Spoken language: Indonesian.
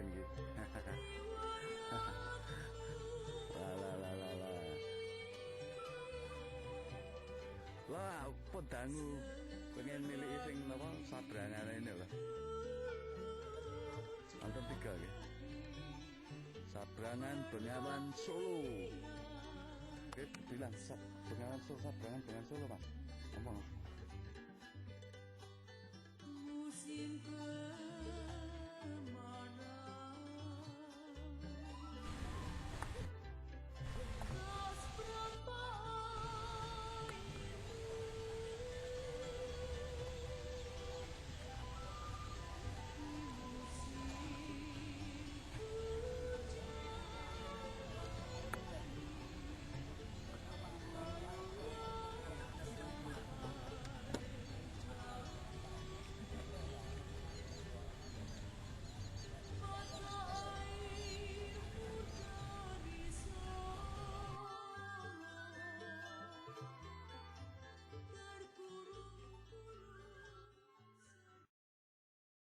yakin gitu. Wah, pedangu pengen milih sing apa sabrangan ini loh. Nonton 3 ya. Sabrangan Bengawan Solo. Oke, bilang Bengawan Solo, sabrangan Bengawan Solo, Pak. Ngomong.